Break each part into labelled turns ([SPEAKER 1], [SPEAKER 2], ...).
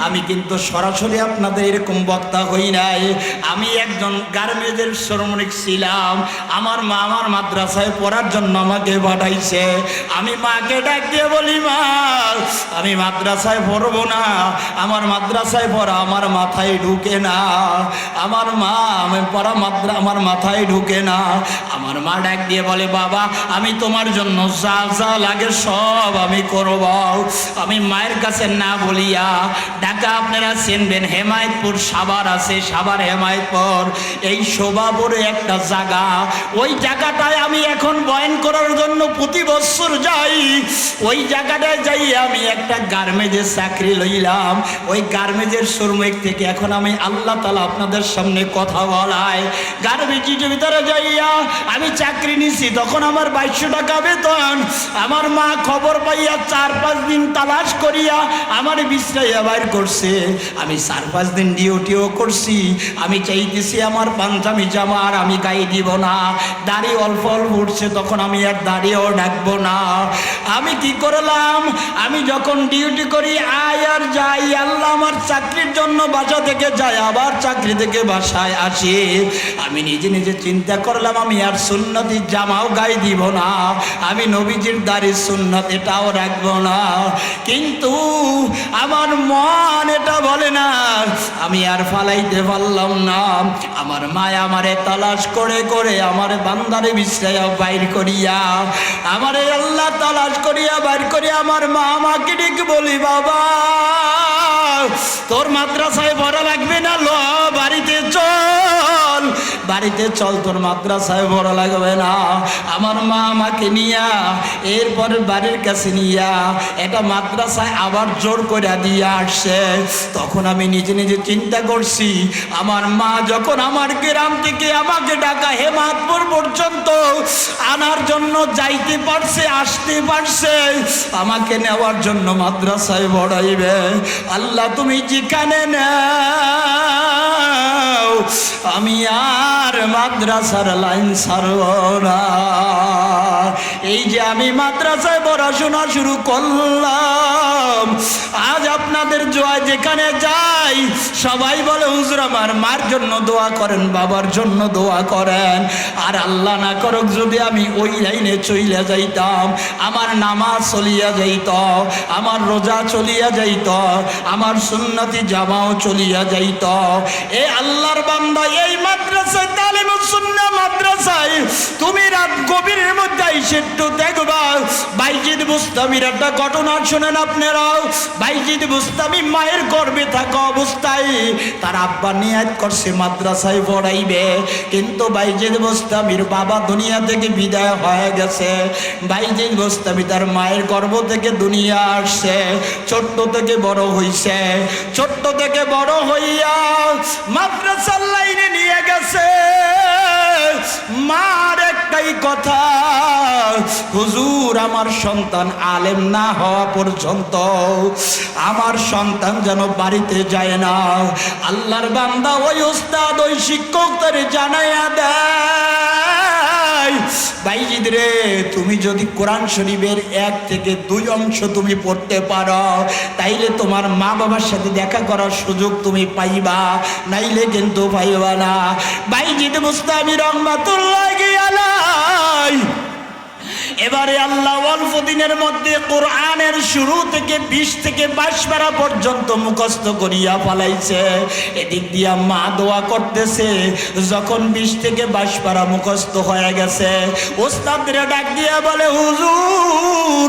[SPEAKER 1] আমি কিন্তু সরাসরি আপনাদের এরকম বক্তা হই নাই। আমি একজন গার্মেন্টের শ্রমিক ছিলাম। আমার মা আমার মাদ্রাসায় পড়ার জন্য আমাকে পাঠাইছে। আমি মাকে ডাক দিয়ে বলি, মা আমি মাদ্রাসায় পড়বো না, আমার মাদ্রাসায় পড়া আমার মাথায় ঢুকে না, আমার মা আমি পড়া আমার মাথায় ঢুকে না। আমার মা ডাক দিয়ে বলে, বাবা আমি তোমার জন্য যা যা লাগে সব আমি করব। আমি মায়ের কাছে না বলিয়া ঢাকা আপনারা চিনবেন, হেমায়েতপুর সাভার আছে, সাভার হেমায়েতপুর, এই শোভাপুরে একটা জায়গা, ওই জায়গাটায় আমি এখন বয়ান করার জন্য প্রতি বছর যাই। ওই জায়গাটায় যাই আমি একটা গার্মেন্টের চাকরি লইলাম। ওই গার্মেন্টের শ্রমিক থেকে এখন আমি আল্লাহ তাআলা আপনাদের সামনে কথা বলায় গার্মেন্টের ভিতরে যাইয়া আমি চাকরি নিছি। তখন আমার 2200 টাকা বেতন। আমার মা খবর পাইয়া 4-5 দিন তালাশ করিয়া আমার বিশ্রাইয়া বাইর করছে। আমি 4-5 দিন ডিউটিও করছি। আমি চাইতেছি আমার পাঞ্জাবি জামা আর আমি গায়ে দিব না, দাড়ি অল্প অল্প উঠছে, তখন আমি আর দাড়িও ডাকবো না। আমি কি করলাম, আমি যখন ডিউটি করি আয় আর যাই, আল্লাহ আমার চাকরির জন্য বাসা থেকে যাই, আবার চাকরি থেকে বাসায় আসি। আমি নিজে নিজে চিন্তা করলাম আমি আর সুন্নতি জামাও গায়ে দিব না, আমি নবীজির দাড়ির সুন্নত এটাও রাখবো না। কিন্তু আমার মন এটা বলে না, আমি আর ফালাইতে পারলাম না। আমার মায় আমারে তালাশ করে করে আমার বান্দারে বিশ্রাইয়া বাইর করিয়া, আমারে আল্লাহ তালাশ করিয়া বাইর করিয়া আমার মা আমাকে ডেকে বলি, বাবা তোর মাদ্রাসায় পড়া লাগবে না, ল বাড়িতে চল, বাড়িতে চল, তোর মাদ্রাসায় পড়া লাগবে না। আমার মা আমাকে নিয়া এরপরে বাড়ির কাছে নিয়া এটা মাদ্রাসায় আবার জোর করে দিয়ে আসছে। তখন আমি নিজে নিজে চিন্তা করছি, আমার মা যখন আমার গ্রাম থেকে আমাকে ঢাকা হেমায়েতপুর পর্যন্ত আনার জন্য যাইতে পারছে, আসতে পারছে, আমাকে নেওয়ার জন্য মাদ্রাসায় পড়াইবে, আল্লাহ তুমি যেখানে নাও আমি আর মাদ্রাসার লাইন ছাড়ব না। এই যে আমি মাদ্রাসায় পড়াশোনা শুরু করলাম, আজ আপনাদের জোয়ায় যেখানে যাই সবাই বলে, হুজুর আমার মার জন্য দোয়া করেন, বাবার জন্য দোয়া করেন। আর আল্লাহ না করুক যদি আমি ওই লাইনে চলিয়া যাইতাম, আমার নামাজ চলিয়া যাইত, আমার রোজা চলিয়া যাইত, আমার সুন্নতি জামাও চলিয়া যাইত। এ আল্লাহর বান্দা, এই মাদ্রাসায় তালিমুস সুন্নাহ মাদ্রাসায় তুমি রাত গভীরের মধ্যে এসে একটু দেখবা, বাইজিদ বুস্তামির একটা ঘটনা শোনেন আপনারাও। বাইজিদ বুস্তামি মায়ের গর্ভে থাকা অবস্থায় তার আব্বা নিয়াত করছে মাদ্রাসায় পড়াইবে, কিন্তু বাইজিদ বুস্তামির বাবা দুনিয়া থেকে বিদায় হয়ে গেছে। বাইজিদ বুস্তামি তার মায়ের গর্ভ থেকে দুনিয়া আসছে, ছোট্ট থেকে বড় হইছে, ছোট্ট থেকে বড় হইয়া মাদ্রাসার লাইনে নিয়ে গেছে। মার একটাই কথা, হুজুর আমার সন্তান আলেম না হওয়া পর্যন্ত আমার সন্তান যেন বাড়িতে যায় না। আল্লাহর বান্দা ওই উস্তাদ ওই শিক্ষকদের জানাইয়া দেয়, বাইজিদ রে তুমি যদি কোরআন শরীফের 1 থেকে 2 অংশ তুমি পড়তে পারো, তাইলে তোমার মা বাবার সাথে দেখা করার সুযোগ তুমি পাইবা, নাইলে কিন্তু পাইবা না। বাইজিদ বুস্তামি রহমাতুল্লাহি আলাইহি এবারে আল্লাহ অল্প দিনের মধ্যে কোরআনের শুরু থেকে 20 থেকে 22 পারা পর্যন্ত মুখস্থ করিয়া ফেলাইছে। এদিক দিয়া মা দোয়া করতেছে, যখন 20 থেকে 22 পারা মুখস্থ হয়ে গেছে, ওস্তাদরা ডাক দিয়া বলে, হুজুর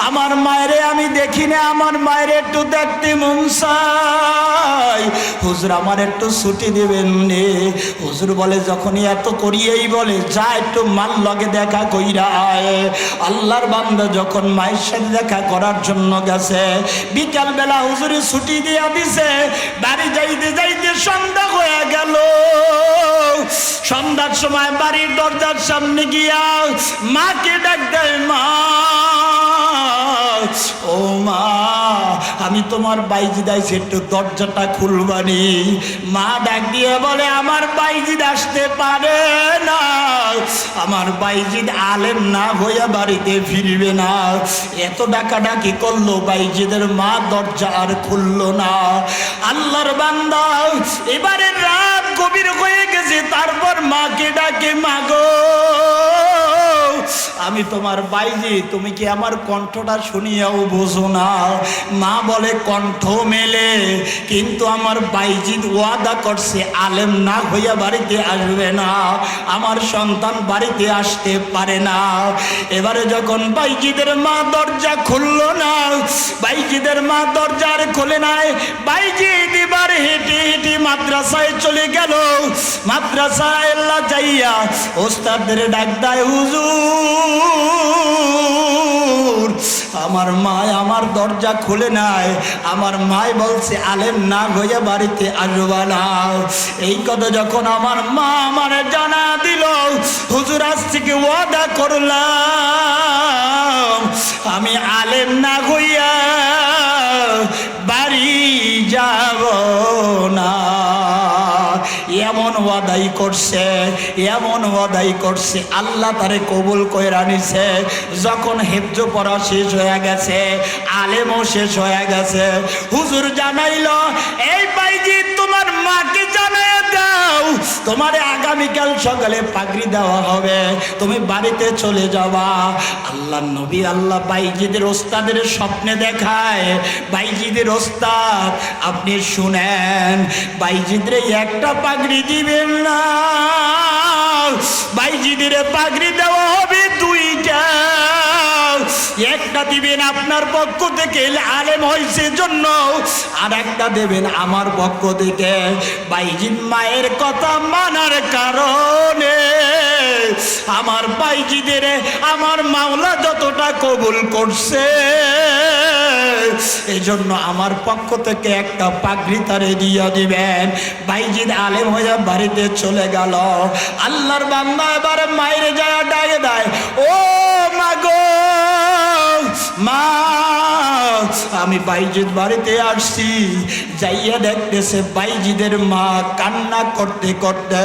[SPEAKER 1] আমার মায়েরে আমি দেখি না, আমার মায়ের একটু দেখতে মন চাই, হুজুর আমার একটু ছুটি দিবেন রে। হুজুর বলে, যখনই এত করিয়েই বলে যা একটু মার লগে দেখা কইরা আয়। আল্লাহর বান্দা যখন মায়ের সাথে দেখা করার জন্য গেছে, বিকাল বেলা হুজুরে ছুটি দিয়া দিছে, বাড়ি যাইতে যাইতে সন্ধ্যা হয়ে গেল। সন্ধ্যার সময় বাড়ির দরজার সামনে গিয়া মাকে ডাক দেয়, মা ও মা, আমি তোমার বাইজিদ আইছে, একটু দরজাটা খুলবানি। মা ডাক দিয়ে বলে, আমার বাইজিদ আসতে পারে না, আমার বাইজিদ আলেম না হইয়া বাড়িতে ফিরবে না। এত ডাকাডাকি করলো, বাইজিদের মা দরজা আর খুললো না। আল্লাহর বান্দা, এবারে রাত গভীর হয়ে গেছে, তারপর মাকে ডাকে, মাগো আমি তোমার বাইজি, তুমি কি আমার কণ্ঠটা শুনিয়াও বোঝো না? মা বলে, কণ্ঠ মেলে, কিন্তু আমার বাইজিদ ওয়াদা করছে আলেম না হইয়া বাড়িতে আসবে না, আমার সন্তান বাড়িতে আসতে পারে না। এবারে যখন বাইজিদের মা দরজা খুললো না, বাইজিদের মা দরজা আর খোলে নাই। বাইজিদ এবার হেঁটে হেঁটে মাদ্রাসায় চলে গেল। মাদ্রাসায় আল্লাহ যাইয়া ওস্তাদের ডাক দেয়, হুজুর আমার মা আমার দরজা খুলে নাই, আমার মাই বলছে আলেম না হইয়া বাড়িতে আসবা না। এই কথা যখন আমার মা আমার জানা দিল, হুজুর আজ থেকে ওয়াদা করলাম আমি আলেম না হইয়া বাড়ি যাব না। এমন ওয়াদাই করছে, এমন ওয়াদাই করছে, আল্লাহ তারে কবুল কইরা নিছে। যখন হেফজ পড়া শেষ হয়ে গেছে, আলেমও শেষ হয়ে গেছে, হুজুর জানাইল, এই বাইজি তোমার মাকে জানাই দাও, তোমারে আগামীকাল সকালে পাগড়ি দেওয়া হবে, তুমি বাড়িতে চলে যাবা। আল্লাহ নবী আল্লাহ বাইজিদের ওস্তাদের স্বপ্নে দেখায়, বাইজিদের ওস্তাদ আপনি শুনেন, বাইজিদের একটা পাগড়ি দিবেন না, বাইজিদের পাগড়ি দেওয়া হবে দুইটা, একটা দিবেন আপনার পক্ষ থেকে আলেম হয়েছে জন্য, আর একটা দেবেন আমার পক্ষ থেকে বাইজিদ মায়ের কথা মানার কারণে। আমার বাইজিদের আমার মাওলা যতটা কবুল করছে, এই জন্য আমার পক্ষ থেকে একটা পাগড়ি তারে দিয়া দিবেন। বাইজিদ আলেম হয়ে বাড়িতে চলে গেল। আল্লাহর বান্দা এবার মায়ের যায় ডাকে দেয়, ও মাগো মা, আমি বাইজিদ বাড়িতে আসছি। যাইয়া দেখতেছে বাইজিদের মা কান্না করতে করতে,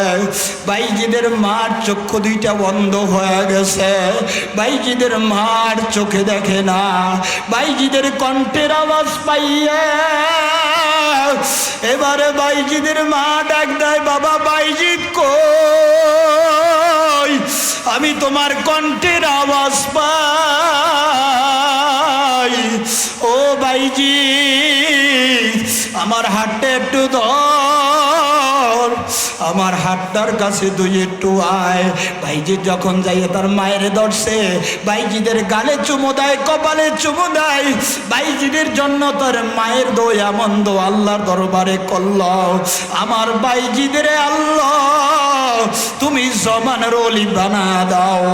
[SPEAKER 1] বাইজিদের মার চক্ষু দুইটা বন্ধ হয়ে গেছে, বাইজিদের মার চোখে দেখে না। বাইজিদের কণ্ঠের আওয়াজ পাইয়া এবারে বাইজিদের মা ডাক দেয়, বাবা বাইজিদ কই, আমি তোমার কণ্ঠের আওয়াজ পাই। ও বাইজি আমার হাতটা একটু ধর, আমার হাতটার কাছে দুই একটু আয়। বাইজি যখন যাইয়ে তার মায়ের ধরছে, বাইজিদের গালে চুমো দেয়, কপালে চুমো দেয়। বাইজিদের জন্য তার মায়ের দোয়া এমন দোয়া আল্লাহর দরবারে করল, আমার বাইজিদের আল্লাহ তুমি জমানের ওলি বানা দাও।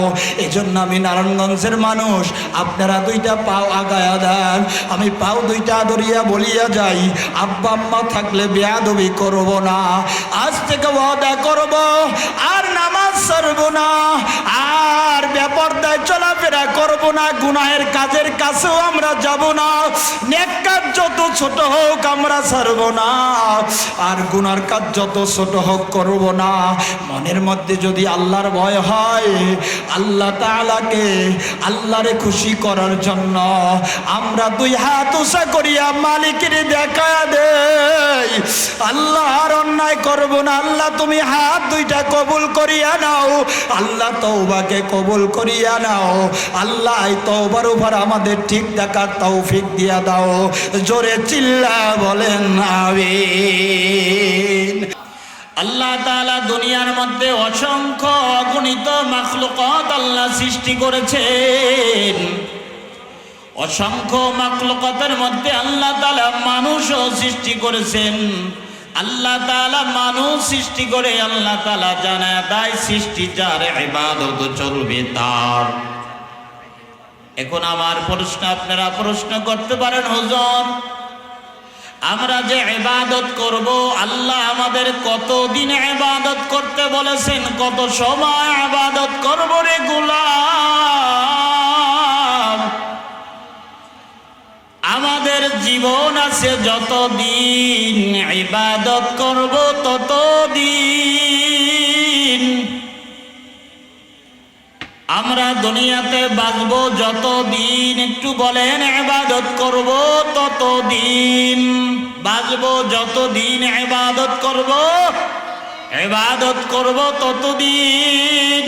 [SPEAKER 1] এজন্য আমি নারায়ণগঞ্জের মানুষ, আপনারা দুইটা পাও আগায়া দেন, আমি পাও দুইটা ধরিয়া বলিয়া যাই, আব্বা আম্মা থাকলে বেয়াদবি করব না, আজ থেকে ওয়াদা করব আর নামাজ ছাড়ব না, আর বেপরদায় চলাফেরা করব না, গুনাহের কাজের কাছেও আমরা যাব না, নেক কাজ যত ছোট হোক আমরা ছাড়ব না, আর গুনার কাজ যত ছোট হোক করব না। মনের মধ্যে যদি আল্লাহর ভয় হয়, আল্লাহ তাআলাকে আল্লাহরে খুশি করার জন্য আমরা দুই হাত উঁচা করিয়া মালিকের দেখা দেই, আল্লাহ আর অন্যায় করব না, আল্লাহ তুমি হাত দুইটা কবুল করিয়া নাও, আল্লাহ তওবাকে কবুল করিয়া নাও, আল্লাহ এই তওবার উপর আমাদের ঠিক দেখার তৌফিক দিয়া দাও। জোরে চিল্লা বলেন আমিন। আল্লাহ তাআলা দুনিয়ার মধ্যে অসংখ্য অগণিত মাখলুকাত আল্লাহ সৃষ্টি করেছেন। অসংখ্য মাখলুকাতের মধ্যে আল্লাহ তাআলা মানুষও সৃষ্টি করেছেন। আল্লাহ তাআলা মানুষ সৃষ্টি করে আল্লাহ তাআলা জানায় দেয় সৃষ্টি যার ইবাদত চলবে তার। এখন আমার প্রশ্ন, আপনারা প্রশ্ন করতে পারেন, হুজুর আমরা যে ইবাদত করব, আল্লাহ আমাদের কতদিন ইবাদত করতে বলেছেন, কত সময় ইবাদত করব রে গোলাম? আমাদের জীবন আছে যতদিন ইবাদত করব ততদিন, আমরা দুনিয়াতে বাঁচব যতদিন, একটু বলেন ইবাদত করব ততদিন, বাঁচব যতদিন ইবাদত করব ততদিন।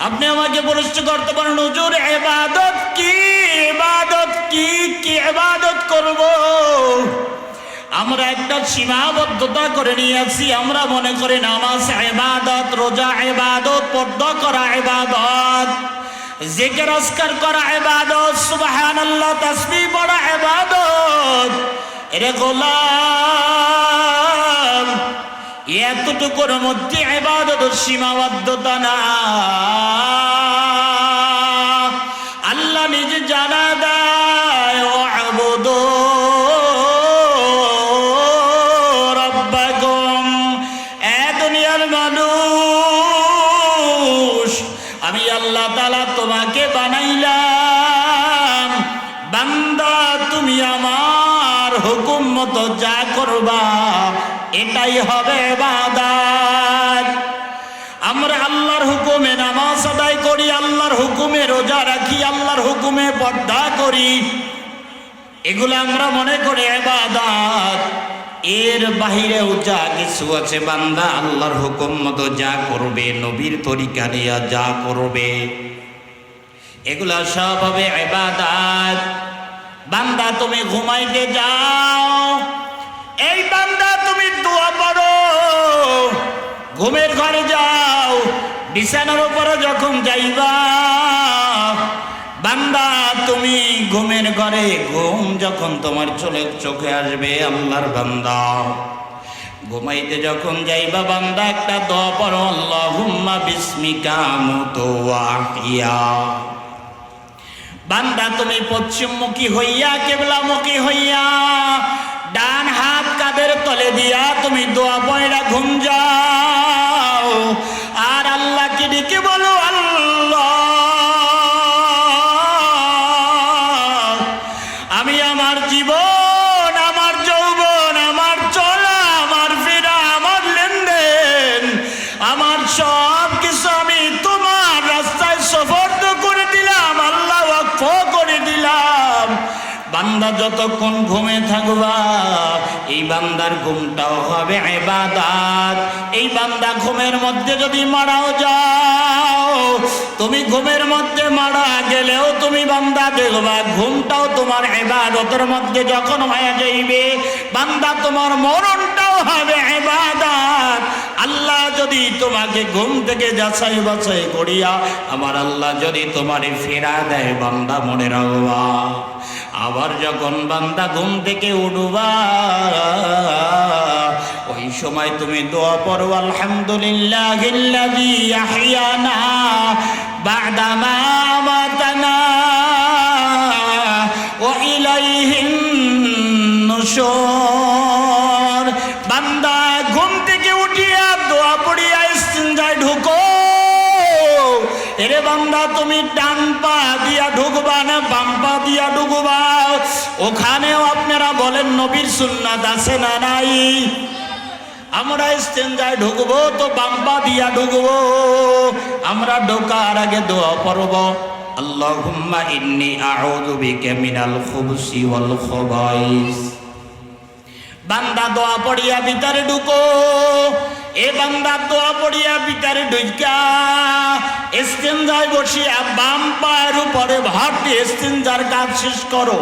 [SPEAKER 1] আপনি আমাকে প্রশ্ন করতে পারেন হুজুর ইবাদত কি, ইবাদত কি, কি ইবাদত করব? আমরা একটা সীমাবদ্ধতা করে নিয়েছি, আমরা মনে করি নামাজ ইবাদত, রোজা ইবাদত, পর্দা করা ইবাদত, জিকির আজকার করা ইবাদত, সুবহানাল্লাহ তাসবিহ পড়া ইবাদত। এরে গোলাম, এতটুকুর মধ্যে ইবাদত সীমাবদ্ধতা না। আল্লাহ নিজে জানা দেয় ওয়াবুদু রাব্বাকুম। এ দুনিয়ার মানুষ, আমি আল্লাহ তাআলা তোমাকে বানাইলাম, বান্দা তুমি আমার হুকুম মতো যা করবা এটাই হবে ইবাদত। আমরা আল্লাহর হুকুমে নামাজ আদায় করি, আল্লাহর হুকুমে রোজা রাখি, আল্লাহর হুকুমে পর্দা করি, এগুলো আমরা মনে করি ইবাদত। এর বাহিরেও যা কিছু আছে বান্দা আল্লাহর হুকুম মতো যা করবে, নবীর তরিকা নিয়ে যা করবে, এগুলা সব হবে ইবাদত। বান্দা তুমি ঘুমাইতে যাও, এই বান্দা তুমি দোয়া পড়ো, ঘুমের ঘরে যাও, বিছানার উপরে যখন যাইবা, বান্দা তুমি ঘুমের ঘরে ঘুম যখন তোমার চোখে আসবে, আল্লাহর বান্দা ঘুমাইতে যখন যাইবা বান্দা একটা দোয়া পড়ো, আল্লাহুম্মা বিসমিকা আমুতু ওয়া আহইয়া। বান্দা তুমি পশ্চিমমুখী হইয়া, কিবলামুখী হইয়া, ডান হাত কাঁধের তলে দিয়া তুমি দোয়া পয়রা ঘুম যাও, আর আল্লাহকে ডেকে বলো, আল্লাহ আমি আমার জীবন, আমার যৌবন, আমার চলা, আমার ফেরা, আমার লেনদেন, আমার সব কিছু আমি তোমার রাস্তায় সফর্দ করে দিলাম, আল্লাহ ওয়াকফ করে দিলাম। বান্দা যতক্ষণ ঘুমে থাকবা এই বান্দার ঘুমটাও হবে ইবাদত। এই বান্দা ঘুমের মধ্যে যদি মারাও যাও, তুমি ঘুমের মধ্যে মারা গেলেও তুমি বান্দা দেখবা ঘুমটাও তোমার ইবাদতের মধ্যে যখন হয়ে যাইবে, বান্দা তোমার মরণটাও হবে ইবাদত। আল্লাহ যদি তোমাকে ঘুম থেকে যাচাই বাছাই করিয়া আমার আল্লাহ যদি তোমারে ফেরা দেয়, বান্দা মনে রাখবা, আবার যখন বান্দা ঘুম থেকে উঠবা ওই সময় তুমি দোয়া পড়ো, আলহামদুলিল্লাহিল্লাযী আহইয়ানা বা'দা মা আমাতানা ওয়া ইলাইহিন নুশুর। বান্দা ঘুম থেকে উঠিয়া দোয়া পড়িয়া ইস্তিনজায় ঢুকো। এরে বান্দা তুমি ডান পা দিয়া ঢুকবা না বাম পা দিয়া ঢুকবা? ওখানেও আপনারা বলেন নবীর সুন্নাত আছে না নাই? আমরা ইস্তেঞ্জায় ঢুকবো তো বাম পা দিয়া ঢুকবো। আমরা ঢোকার আগে দোয়া পড়ব, আল্লাহুম্মা ইন্নী আউযু বিকা মিনাল খুবুসি ওয়াল খুবাইস। বান্দা দোয়া পড়িয়া ভিতরে ঢুকো। এ বান্দা দোয়া পড়িয়া ভিতরে ঢুকা ইস্তেঞ্জায় বসিয়া বাম পায়ের উপরে ভাত দিয়ে ইস্তেঞ্জার কাজ শেষ করো।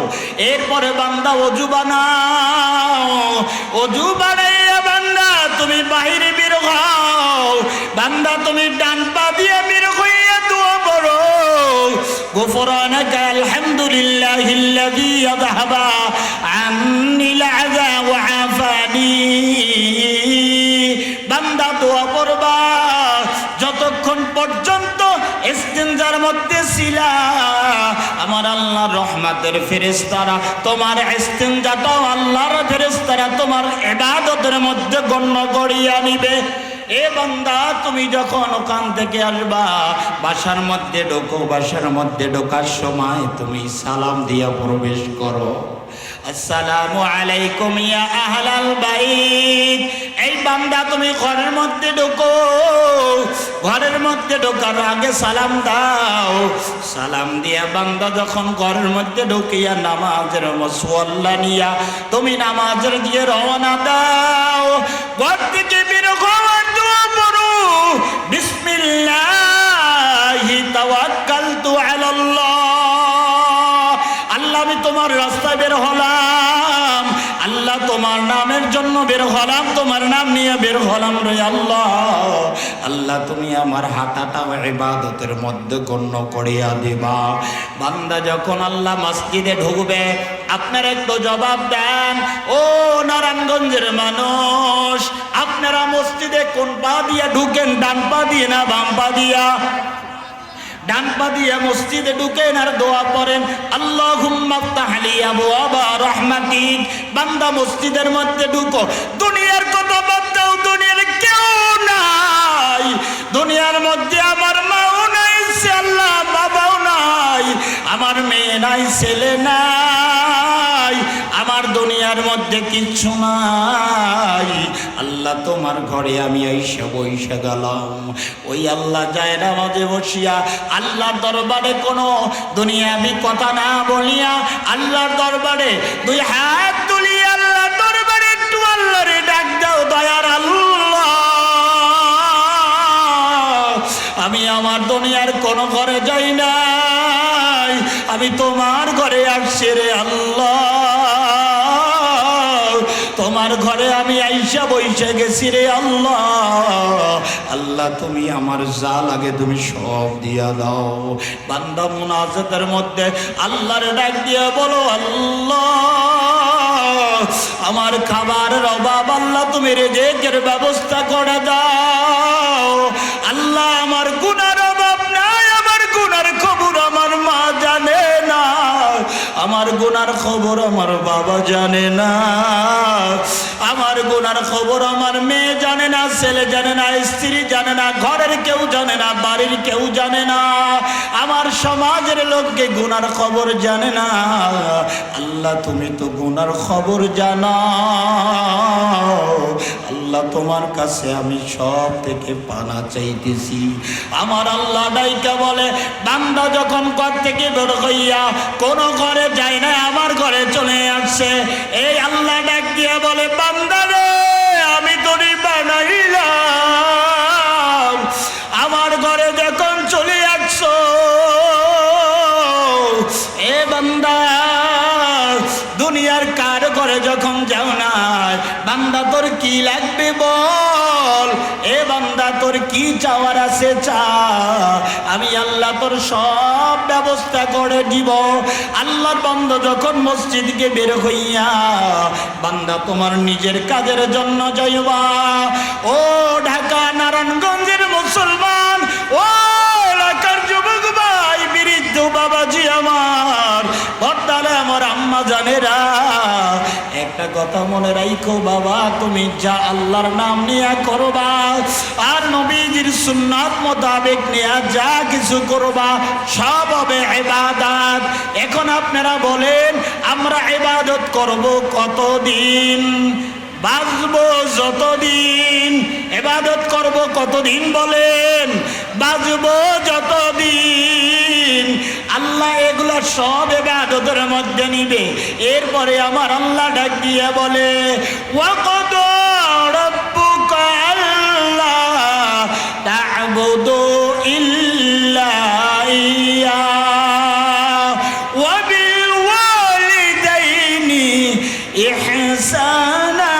[SPEAKER 1] এরপরে বান্দা ওযু বানাও। ওযু বানাইয়া বান্দা তুমি বাহিরে বের হও। বান্দা তুমি ডান পা দিয়ে বের হইয়া দোয়া পড়ো, গুফরানাকা আলহামদুলিল্লাহিল্লাযী আযহাবা আন্নিল আযা ওয়া আফানি। বান্দা দোয়া পড়বা যতক্ষণ পর্যন্ত ইস্তেঞ্জার মধ্যে ছিলা, আমার আল্লাহর রহমতের ফেরেশতারা তোমার ইস্তেঞ্জাটাও আল্লাহর ফেরেশতারা তোমার ইবাদতের মধ্যে গণ্য করিয়া নিবে। এ বান্দা তুমি যখন ওখান থেকে আসবা বাসার মধ্যে ঢোকো, বাসার মধ্যে ঢোকার সময় তুমি সালাম দিয়া প্রবেশ করো। আসসালামু আলাইকুম ইয়া আহলাল বাইত। এই বান্দা তুমি ঘরের মধ্যে ঢোকো, ঘরের মধ্যে ঢোকার আগে সালাম দাও। সালাম দিয়া বান্দা যখন ঘরের মধ্যে ঢুকিয়া নামাজের মুসল্লা নিয়া তুমি নামাজের দিয়ে রওনা দাও। ঘর থেকে বের হওয়ার দোয়া পড়ো, বিসমিল্লাহি তাওয়াক্কালতু আলাল্লাহ। আল্লাহ আমি তোমার রাস্তায় বের হলাম, আল্লাহ তোমার নামের জন্য বের হলাম, তোমার নাম নিয়ে বের হলাম রে আল্লাহ। আল্লাহ তুমি আমার হাঁটাটা ইবাদতের মধ্যে গণ্য করিয়া দিবা। বান্দা যখন আল্লাহ মসজিদে ঢুকবে আপনারা একটু জবাব দেন। ও নারায়ণগঞ্জের মানুষ, আপনারা মসজিদে কোন পা দিয়ে ঢুকেন? ডান পা দিয়ে না বাম পা দিয়া? ডান পা দিয়ে মসজিদে ঢুকেন আর দোয়া পড়েন, আল্লাহুম্মা আফতাহ লি আবওয়াবা রাহমাতিক। বান্দা মসজিদের মধ্যে ঢুকো, দুনিয়ার কথা বাদ দাও, দুনিয়ার কেউ নাই, দুনিয়ার মধ্যে আমার মাও নাই, আল্লাহ বাবাও নাই, আমার মেয়ে নাই, ছেলে নাই, আমার দুনিয়ার মধ্যে কিচ্ছু নাই। আল্লাহ তোমার ঘরে আমি আইসা বইসা গেলাম। ওই আল্লাহ যায় নামাজে বসিয়া আল্লাহর দরবারে কোনো দুনিয়াবি কথা না বলিয়া আল্লাহর দরবারে দুই হাত তুলিয়া আল্লাহর দরবারে একটু আল্লাহরে ডাক দাও, দয়ার আল্লাহ আমি আমার দুনিয়ার কোন ঘরে যাই নাই, আমি তোমার ঘরে আসছি রে আল্লাহ, তোমার ঘরে আমি আইসা বইসা গেছি রে আল্লাহ। আল্লাহ তুমি আমার যা লাগে তুমি সব দিয়া দাও। বান্দা মুনাজাতের মধ্যে আল্লাহর ডাক দিয়ে বলো, আল্লাহ আমার খাবারের অভাব, আল্লাহ তুমি রিজিকের ব্যবস্থা করে দাও। আল্লাহ আমার গুনার অভাব নাই, আমার গুনার খবর আমার মা জানে না, আমার গুনার খবর আমার বাবা জানে না, আমার গুনার খবর আমার মেয়ে জানে না, ছেলে জানে না, স্ত্রী জানে না, ঘরের কেউ জানে না, বাড়ির কেউ জানে না, আমার সমাজের লোককে গুনার খবর জানে না। আল্লাহ তুমি তো গুনার খবর জানো। আল্লাহ তোমার কাছে আমি সব থেকে পানা চাইতেছি। আমার আল্লাহ ডাইকা বলে, বান্দা যখন ঘর থেকে বের হইয়া কোন ঘরে যায় না, আমার ঘরে চলে আসছে। এই আল্লাহ ডাক দিয়ে বলে, বান্দা রে আমি তোরে বানাইলাম, আমার ঘরে যখন চলে আসছো, এ বান্দা দুনিয়ার কার ঘরে যখন যাও না, বান্দা তোর কি লাগবে বল, এ বান্দা তোর কি চাওয়ার আছে চা, আমি আল্লাহ তোর সব ব্যবস্থা করে দিব। আল্লাহর বান্দা যখন মসজিদকে বের হইয়া বান্দা তোমার নিজের কাজের জন্য যাইবা, ও ঢাকা নারায়ণগঞ্জের মুসলমান, ও এলাকার যুবক ভাই, বৃদ্ধ বাবাজি আমার, বর্তালে আমার আম্মা জানেরা, একটা কথা মনে রাখো বাবা, তুমি যা আল্লাহর নাম নিয়ে করবা আর নবীজির সুন্নাত মোতাবেক নিয়ে যা কিছু করবা সব হবে ইবাদত। এখন আপনারা বলেন, আমরা ইবাদত করব কতদিন? বাঁচবো যতদিন। ইবাদত করব কতদিন বলেন? বাঁচবো যতদিন। আল্লাহ এগুলো সব ইবাদতের মধ্যে নিবে। এরপরে আমার আল্লাহ ডাক দিয়ে বলে, ওয়াকাদা রাব্বুকা আল্লা তা'বুদু ইল্লা ইয়্যা ওয়া বিল ওয়ালিদাইনি ইহসানা।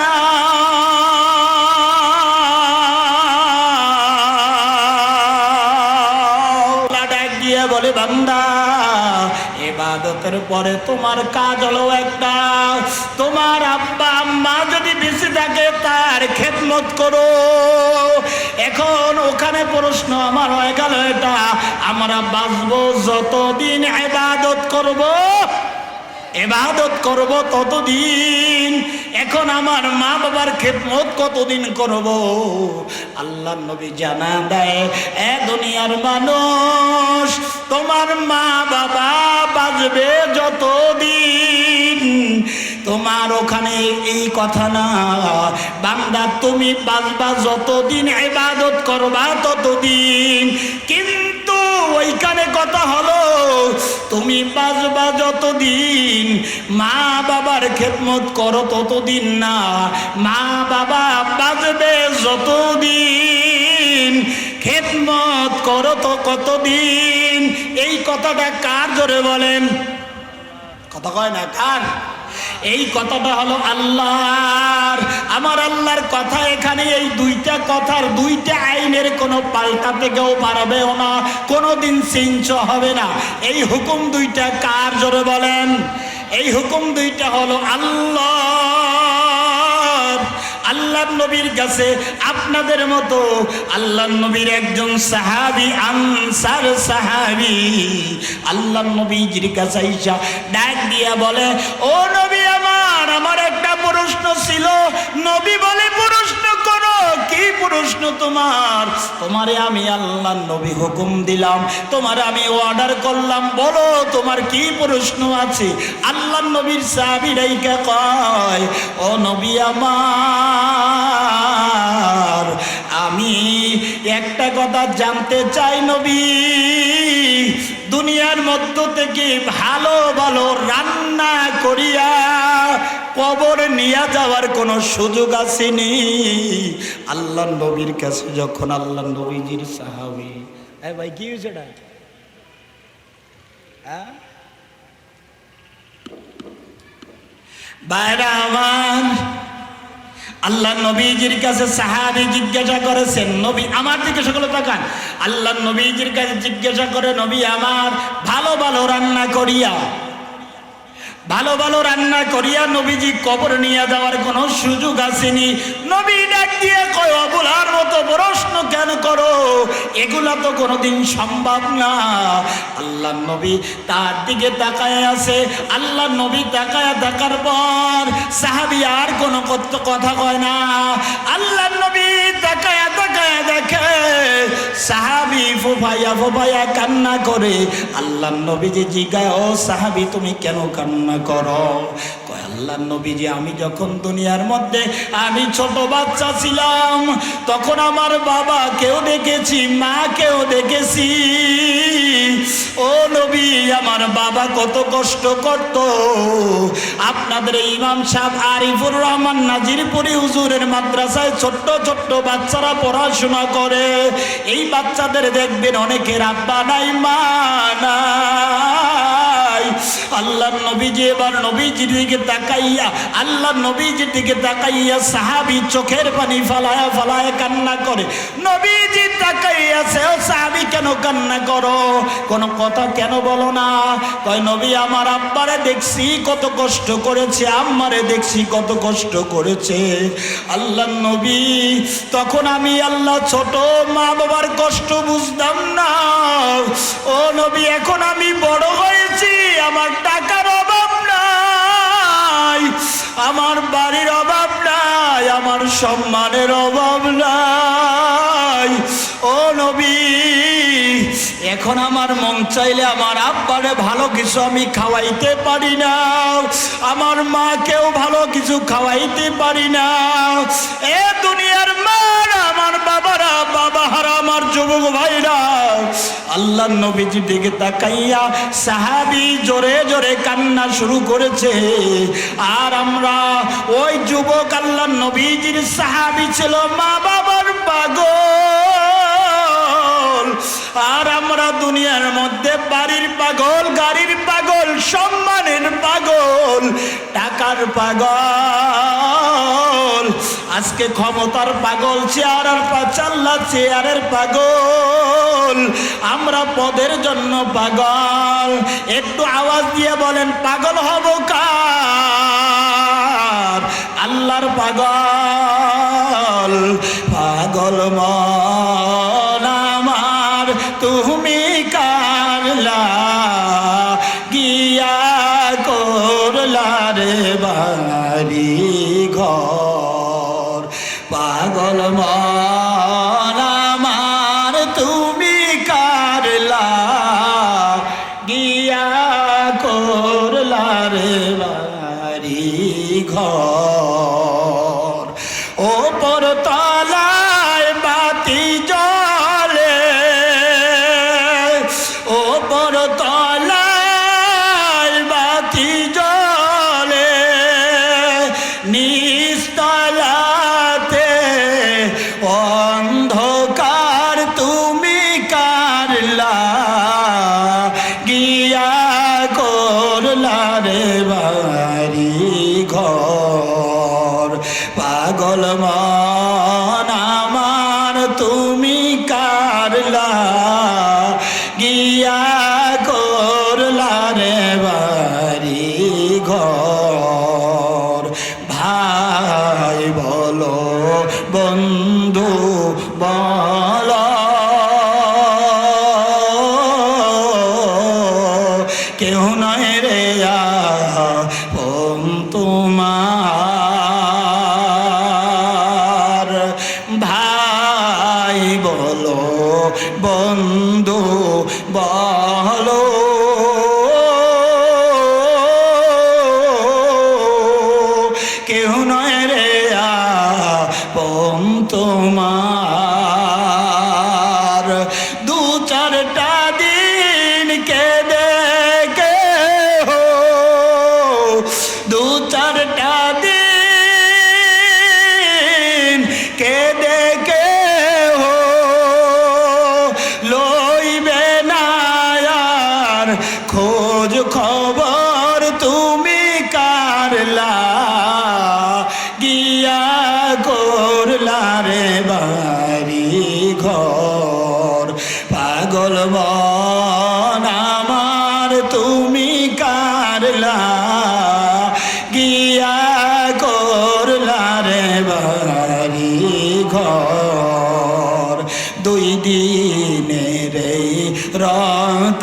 [SPEAKER 1] বলে, বান্দা ইবাদতের পরে তোমার কাজ হলো একটা, তোমার আব্বা আম্মা যদি বেঁচে থাকে তার খেদমত করো। এখন ওখানে প্রশ্ন আমার হয়ে গেল এটা, আমরা বাঁচবো যতদিন ইবাদত করব, ইবাদত করব ততদিন। এখন আমার মা বাবার খেদমত কতদিন করব? আল্লাহর নবী জানা দেয়, এ দুনিয়ার মানুষ, তোমার মা বাবা বাঁচবে যতদিন, তোমার ওখানে এই কথা না, বান্দা তুমি বাঁচবা যতদিন ইবাদত করবা ততদিন, কিন্তু ওইখানে কথা হলো তুমি বাঁচবা যতদিন, মা বাবার খেদমত করো ততদিন না, মা বাবা বাঁচবে যতদিন, খেদমত করো তো কতদিন। এই কথাটা কার জোরে বলেন? কথা কয় না, কার? এই কথাটা হলো আল্লাহর। আমার আল্লাহর কথা এখানে, এই দুইটা কথার দুইটা আইনের কোনো পাল্টাতে কেউ পারবেও না, কোনোদিন চেঞ্জ হবে না। এই হুকুম দুইটা কার জোরে বলেন? এই হুকুম দুইটা হলো আল্লাহর। আল্লাহর নবীর কাছে আপনাদের মতো আল্লাহর নবীর একজন সাহাবী, আনসার সাহাবী, আল্লাহর নবীজির কাছে আইসা ডাক দিয়া বলে, ও নবী আমার একটা প্রশ্ন ছিল। নবী বলে, প্রশ্ন করো। কি প্রশ্ন তোমার? তোমারে আমি আল্লাহর নবী হুকুম দিলাম, তোমারে আমি অর্ডার করলাম, বলো তোমার কি প্রশ্ন আছে? আল্লাহর নবীর সাহাবী রাইকা কয়, ও নবী আমার, আমি একটা কথা জানতে চাই নবী, দুনিয়ার মধ্য থেকে ভালো ভালো রান্না করিয়া কবরে নিয়ে যাওয়ার কোনো সুযোগ আসেনি? আল্লাহর নবীর কাছে যখন আল্লাহর নবীজির সাহাবী, ভাই কি হয়েছে এটা? বাইরা আমার, আল্লাহ নবীজির কাছে সাহাবী জিজ্ঞাসা করেছেন, নবী আমার দিকে সকলে তাকান, আল্লাহ নবীজির কাছে জিজ্ঞাসা করে, নবী আমার, ভালো ভালো রান্না করিয়া, ভালো ভালো রান্না করিয়া নবীজি কবর নিয়ে যাওয়ার কোনো সুযোগ আসেনি? নবী ডাক দিয়ে কয়, অবলার মতো প্রশ্ন কেন করো? এগুলা তো কোনোদিন সম্ভব না। আল্লাহ নবী তার দিকে তাকায় আছে। আল্লাহ নবী তাকায় থাকার পর সাহাবী আর কোনো কথা কয় না। আল্লাহ নবী তাকায় তাকায় দেখে সাহাবী ফোফাইয়া ফোফাইয়া কান্না করে। আল্লাহ নবীজি জিজ্ঞাসা, ও সাহাবী তুমি কেন কান্না করো? কয়, আল্লাহ নবীজি আমি যখন দুনিয়ার মধ্যে আমি ছোট বাচ্চা ছিলাম, তখন আমার বাবাকেও দেখেছি, মাকেও দেখেছি। ও নবী, আমার বাবা কত কষ্ট করত। আপনাদের ইমাম সাহেব আরিফুর রহমান নাজিরপুরি হুজুরের মাদ্রাসায় ছোট্ট ছোট্ট বাচ্চারা পড়াশোনা করে। এই বাচ্চাদের দেখবেন অনেকের আব্বা নাই, মা নাই। আল্লাহর নবীজি এবার নবীজির দিকে তাকাইয়া, আল্লাহর নবীজির দিকে তাকাইয়া সাহাবী চোখের পানি ফালায়া ফালায়া কান্না করে। নবীজি তাকাইয়াছে, ও সাহাবী কেন কান্না করো? কোনো কথা কেন বলো না? কয়, নবী আমার আব্বারে দেখছি কত কষ্ট করেছে, আম্মারে দেখছি কত কষ্ট করেছে। আল্লাহর নবী, তখন আমি আল্লাহ ছোট, মা বাবার কষ্ট বুঝতাম না। ও নবী, এখন আমি বড় হয়েছি, আমার টাকার অভাব নাই, আমার বাড়ির অভাব নাই, আমার সম্মানের অভাব নাই। ও নবী, এখন আমার মন চাইলে আমার আব্বারে ভালো কিছু আমি খাওয়াইতে পারি না, আমার মাকেও ভালো কিছু খাওয়াইতে পারি না। এ দুনিয়ার মারা, আমার বাবারা, বাবাহারা, আমার যুবক ভাইরা, আল্লাহ নবীজির দিকে তাকাইয়া সাহাবী জোরে জোরে কান্না শুরু করেছে। আর আমরা ওই যুবক আল্লাহ নবীজির সাহাবী ছিল মা বাবার পাগল, আর আমরা দুনিয়ার মধ্যে বাড়ির পাগল, গাড়ির পাগল, সম্মানের পাগল, টাকার পাগল, আজকে ক্ষমতার পাগল, চেয়ারের পাগল, আমরা পদের জন্য পাগল। একটু আওয়াজ দিয়ে বলেন, পাগল হব কার? আল্লাহর পাগল। পাগল মন আমার তুমি কারলা গিয়া করলা রে বাড়ি ঘর। পাগল মন আমার তুমি কারলা গিয়া করলা রে বাড়ি তলায় বাতি জ্বলে, ওপর তলায় বাতি জ্বলে, নিচতলাতে অন্ধকার তুমি কারলা গিয়া করলা রে বাড়ি ঘর। পাগল মন আমার তুমি কারলা গিয়া করলা রে বাড়ি ঘর। ভাই বলো বন্ধু বলো, কেউ নয় রে আপন তোমার। ভাই বলো বন্ধু বলো, কেউ নয় রে আপন তোমার। দু চারটা দিন কেঁদে দু চারটা দিন কেঁদে লইবে না আর খোঁজ খবর তুমি কারলা গিয়া করলা রে বাড়ি ঘর। পাগল মন আমার তুমি কারলা গিয়া করলা রে বাড়ি ঘর। দুই দিনের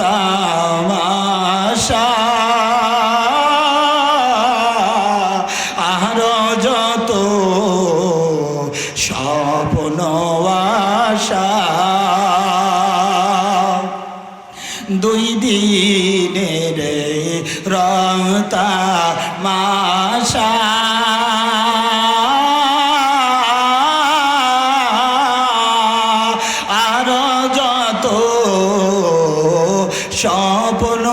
[SPEAKER 1] রতামাশা আর যত স্বপ্ন আশা, দুই দিনের রতামাশা আর যত স্বপ্ন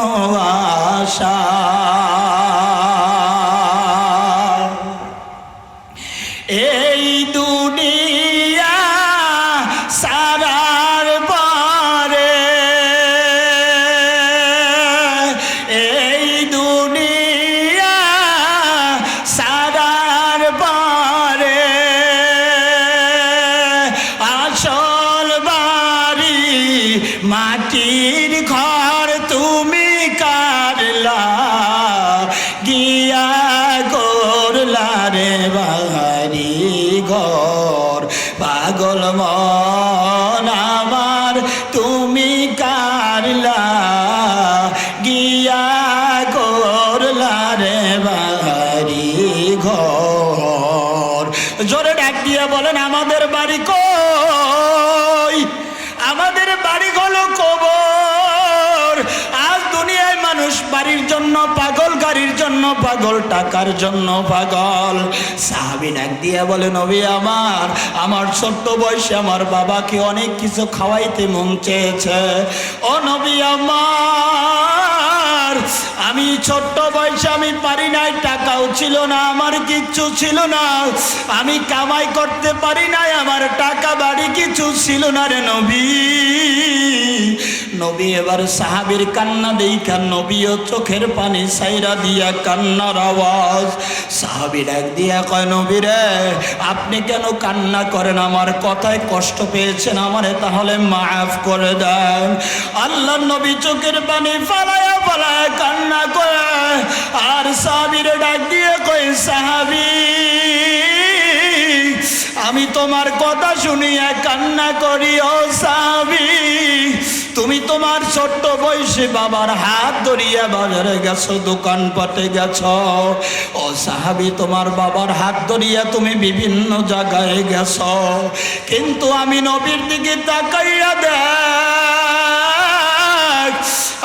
[SPEAKER 1] আশা। এই দুনিয়া সারার পরে, এই দুনিয়া সারার পরে আসল বাড়ি মাটির ঘর তুমি কারলা গিয়া করলা রে বাড়ি ঘর। পাগল মন আমার তুমি কারলা গিয়া করলা রে বাড়ি ঘর। জোরে ডাক দিয়ে বলেন আমাদের বাড়ি কই? আমাদের বাড়ি হলো কবর। আজ দুনিয়ায় মানুষ বাড়ির জন্য পাগল, গাড়ির জন্য পাগল, টাকার জন্য পাগল। সাহাবী ডাক দিয়ে বলে নবী আমার ছোট্ট বয়সে আমার বাবাকে অনেক কিছু খাওয়াইতে মন চেয়েছে। ও নবী আমার, আমি ছোট্ট বয়সে আমি পারি নাই, টাকাও ছিল না, আমার কিচ্ছু ছিল না, আমি কামাই করতে পারি নাই, আমার টাকা বাড়ি কিছু ছিল না রে নবী। নবী এবার সাহাবীর কান্না দেখা নবীও চোখের পানি ছাইরা দিয়া কান্নার আওয়াজ। সাহাবী ডাক দিয়া কয় নবী রে আপনি কেন কান্না করেন? আমার কথায় কষ্ট পেয়েছেন, আমারে তাহলে মাফ করে দেন। আল্লাহর নবী চোখের পানি ফালায়া ফালায়া কান্না করে আর সাহাবীরে ডাক দিয়ে কয় সাহাবী আমি তোমার কথা শুনিয়া কান্না করি। ও সাহাবী তুমি তোমার ছোট্ট বয়সে বাবার হাত ধরিয়া বাজারে গেছো, দোকানপাটে গেছো। ও সাহাবী তোমার বাবার হাত ধরিয়া তুমি বিভিন্ন জায়গায় গেছো, কিন্তু আমি নবীর দিকে তাকাইয়া দেখ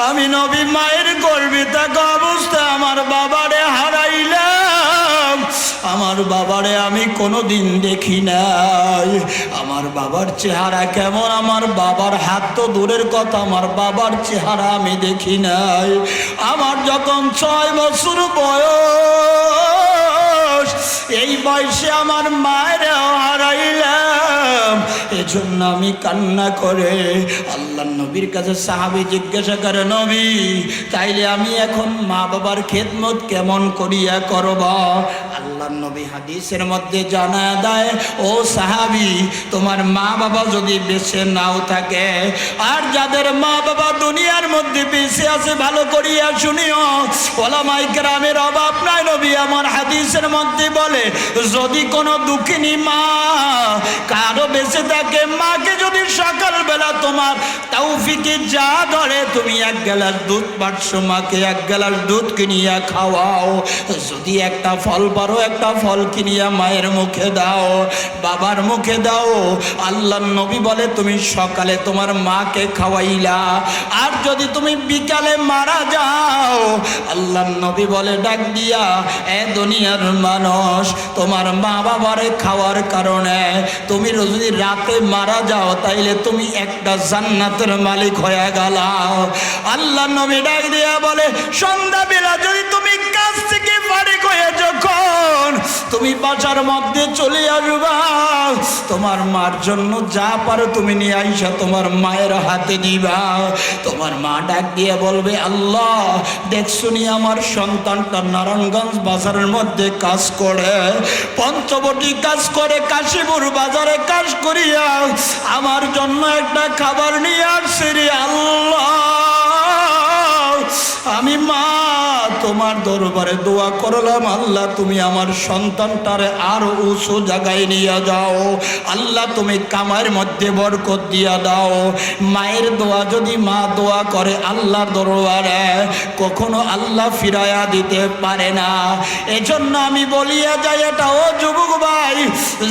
[SPEAKER 1] আমি নবী মায়ের গর্ভে থাকা অবস্থায় আমার বাবারে হারাইলাম। আমার আমার বাবারে আমি কোনোদিন দেখি নাই। আমার বাবার চেহারা কেমন, আমার বাবার হাত তো দূরের কথা, আমার বাবার চেহারা আমি দেখি নাই। আমার যখন 6 বছর বয়স, এই বয়সে আমার মায়ের হারাইলাম। এজন্য আমি কান্না করে আল্লাহ নবীর কাছে সাহাবী জিজ্ঞাসা করে, নবী তাইলে আমি এখন মা বাবার খেদমত কেমন করিয়া করব? আল্লাহ নবী হাদিসের মধ্যে জানায় দেয়, ও সাহাবী, তোমার মা বাবা যদি বেঁচে নাও থাকে, আর যাদের মা বাবা দুনিয়ার মধ্যে বেঁচে আছে, ভালো করিয়া শুনিও, ওলামায়ে কেরামের অভাব নাই। নবী আমার হাদিসের মধ্যে বলে, যদি কোনো দুঃখিনী মা কারো বেঁচে থাকে, মাকে যদি সকালবেলা তোমার তৌফিকে যা ধরে তুমি 1 গ্লাস দুধ পাচ্ছো, মাকে 1 গ্লাস দুধ কিনিয়া খাওয়াও। যদি একটা ফল পারো, একটা ফল কিনিয়া মায়ের মুখে দাও, বাবার মুখে দাও। আল্লাহর নবী বলে, তুমি সকালে তোমার মাকে খাওয়াইলা, আর যদি তুমি বিকালে মারা যাও, আল্লাহর নবী বলে ডাক দিয়া, এ দুনিয়ার মানুষ, তোমার মা বাবারে খাওয়ার কারণে তুমি যদি রাতে মারা যাও, তাইলে তুমি একটা জান্নাতের মালিক হয়ে গেলা। আল্লাহর নবী ডাক দিয়া বলে, সন্ধ্যাবেলা যদি তুমি কাজ থেকে ফারিক হয়ে যখন তুমি বাসার মধ্যে চলে আসবা, তোমার মার জন্য যা পারো তুমি নিয়ে আইসা তোমার মায়ের হাতে দিবা। তোমার মা ডাক দিয়ে বলবে, আল্লাহ দেখছুনি আমার সন্তানটা নারায়ণগঞ্জ বাজারের মধ্যে কাজ করে, পঞ্চবটি কাজ করে, কাশীপুর বাজারে কাজ করিয়া আমার জন্য একটা খাবার নিয়ে আসছে রে আল্লাহ। আমি মা তোমার দরবারে দোয়া করলাম, আল্লাহ তুমি আমার সন্তানটারে আরো উঁচু জায়গায় নিয়ে যাও, আল্লাহ তুমি কামাইয়ের মধ্যে বরকত দিয়া দাও। মায়ের দোয়া যদি মা দোয়া করে আল্লাহর দরবারে, কখনো আল্লাহ ফিরাইয়া দিতে পারে না। এজন্য আমি বলিয়া যাই, এটা ও যুবক ভাই,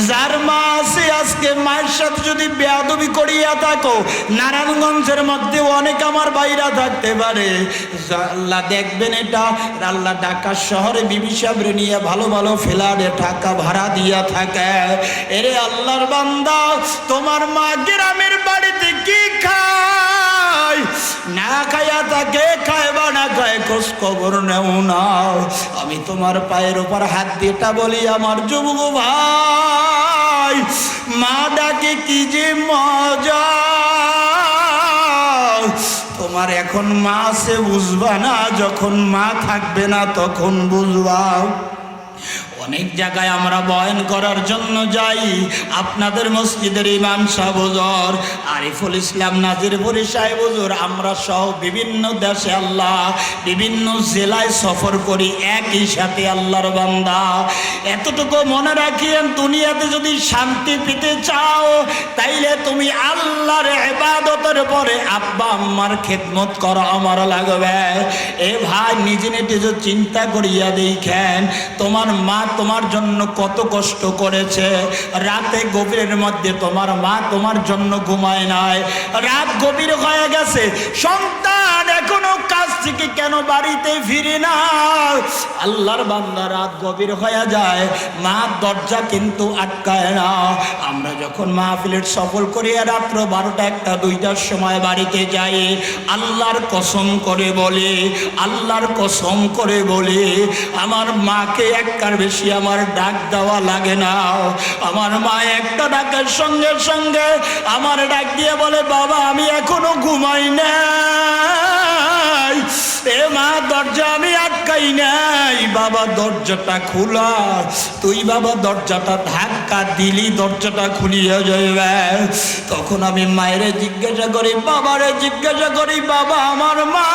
[SPEAKER 1] যার মা আছে আজকে মায়ের সাথে যদি বেয়াদবি করিয়া থাকো, নারায়ণগঞ্জের মধ্যে অনেক আমার ভাইরা থাকতে পারে, আল্লাহ দেখবেন এটা। আল্লাহ ঢাকা শহরে বিবি সাহেবরে নিয়ে ভালো ভালো ফ্ল্যাটে টাকা ভাড়া দিয়া থাকে। এরে আল্লাহর বান্দা, তোমার মা গ্রামের বাড়িতে কি খায়, না খাইয়া থাকে, খায় বা না খায়, খোঁজ খবর নেও না। আমি তোমার পায়ের উপর হাত দিয়েটা বলি, আমার যুবক ভাই, মা ডাকে কি যে মজা। তোমার এখন মা আছে বুঝবা না, যখন মা থাকবে না তখন বুঝবা। অনেক জায়গায় আমরা বয়ান করার জন্য যাই, আপনাদের মসজিদের ইমাম সাহেব হুজুর আরিফুল ইসলাম নাজিরপুরি সাহেব হুজুর, আমরা সহ বিভিন্ন দেশে আল্লাহ বিভিন্ন জেলায় সফর করি একই সাথে। আল্লাহর বান্দা, এতটুকু মনে রাখিয়েন, দুনিয়াতে যদি শান্তি পেতে চাও, তাইলে তুমি আল্লাহর ইবাদতের পরে আব্বা আম্মার খেদমত করা আমার লাগবে। এ ভাই, নিজে নিজে চিন্তা করিয়া দেখেন, তোমার মা তোমার জন্য কত কষ্ট করেছে। রাতে গভীরের মধ্যে তোমার মা তোমার জন্য ঘুমায় নাই, রাত গভীর হয়ে গেছে, সন্তান এখনো কাজ থেকে কেন বাড়িতে ফিরে না। আল্লাহর বান্দা, রাত গভীর হয়ে যায়, মা দরজা কিন্তু আটকায় না। আমরা যখন মাহফিলের সফল করিয়া রাত্র 12টা 1টা 2টার সময় বাড়িতে যাই, আল্লাহর কসম করে বলে, আল্লাহর কসম করে বলে, আমার মাকে একটার বেশি আমার ডাক দেওয়া লাগে না। আমার মা একটা ডাকের সঙ্গে সঙ্গে আমার ডাক দিয়ে বলে, বাবা আমি এখনো ঘুমাই নাই, এ মা দরজা আমি আটকাই নাই, বাবা দরজাটা খোলা। তুই বাবা দরজাটা ধাক্কা দিলি, দরজাটা খুলিয়া যাবে। তখন আমি মায়েরে জিজ্ঞাসা করি, বাবারে জিজ্ঞাসা করি, বাবা আমার মা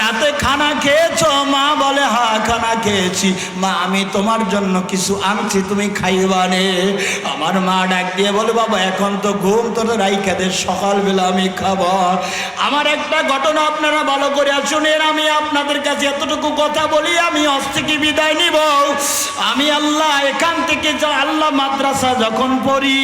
[SPEAKER 1] রাতে খানা খেয়েছো? মা বলে, হ্যাঁ খানা খেয়েছি। মা আমি তোমার জন্য কিছু আনছি, তুমি খাইবা নে। আমার মা ডাক দিয়ে বলে, বাবা এখন তো ঘুম, তোর রাইখা দে, সকালবেলা আমি খাবো। আমার একটা ঘটনা আপনারা ভালো করে শুনেন, আমি আপনাদের কাছে এতটুকু কথা বলি, আমি আজ থেকে বিদায় নিব। আমি আল্লাহ এখান থেকে আল্লাহ মাদ্রাসা যখন পড়ি,